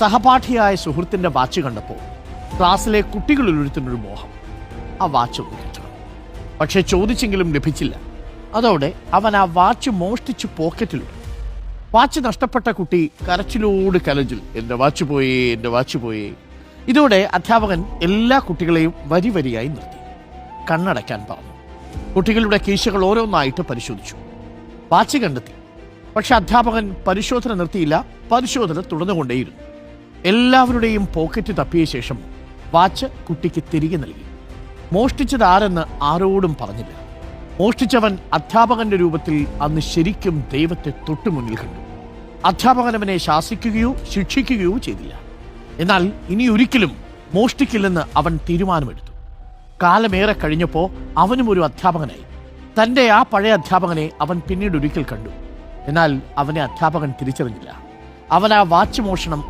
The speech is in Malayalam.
സഹപാഠിയായ സുഹൃത്തിന്റെ വാച്ച് കണ്ടപ്പോൾ ക്ലാസ്സിലെ കുട്ടികളിൽ ഒരുത്തിനൊരു മോഹം ആ വാച്ച് ഒന്ന് കിട്ടണം. പക്ഷെ ചോദിച്ചെങ്കിലും ലഭിച്ചില്ല. അതോടെ അവൻ ആ വാച്ച് മോഷ്ടിച്ച് പോക്കറ്റിലിട്ടു. വാച്ച് നഷ്ടപ്പെട്ട കുട്ടി കരച്ചിലോട് കലജിൽ എൻ്റെ വാച്ച് പോയേ, എൻ്റെ വാച്ച് പോയേ. ഇതോടെ അധ്യാപകൻ എല്ലാ കുട്ടികളെയും വരി വരിയായി നിർത്തി. കണ്ണടയ്ക്കാൻ പറഞ്ഞു. കുട്ടികളുടെ കീശകൾ ഓരോന്നായിട്ട് പരിശോധിച്ചു. വാച്ച് കണ്ടെത്തി. പക്ഷെ അധ്യാപകൻ പരിശോധന നിർത്തിയില്ല. പരിശോധന തുടർന്നുകൊണ്ടേയിരുന്നു. എല്ലാവരുടെയും പോക്കറ്റ് തപ്പിയ ശേഷം വാച്ച് കുട്ടിക്ക് തിരികെ നൽകി. മോഷ്ടിച്ചത് ആരെന്ന് ആരോടും പറഞ്ഞില്ല. മോഷ്ടിച്ചവൻ അധ്യാപകന്റെ രൂപത്തിൽ അന്ന് ശരിക്കും ദൈവത്തെ തൊട്ടുമുന്നിൽ കണ്ടു. അധ്യാപകൻ അവനെ ശാസിക്കുകയോ ശിക്ഷിക്കുകയോ ചെയ്തില്ല. എന്നാൽ ഇനി ഒരിക്കലും മോഷ്ടിക്കില്ലെന്ന് അവൻ തീരുമാനമെടുത്തു. കാലമേറെ കഴിഞ്ഞപ്പോൾ അവനും ഒരു അധ്യാപകനായി. തൻ്റെ ആ പഴയ അധ്യാപകനെ അവൻ പിന്നീട് ഒരിക്കൽ കണ്ടു. എന്നാൽ അവനെ അധ്യാപകൻ തിരിച്ചറിഞ്ഞില്ല. അവൻ ആ വാച്ച് മോഷണം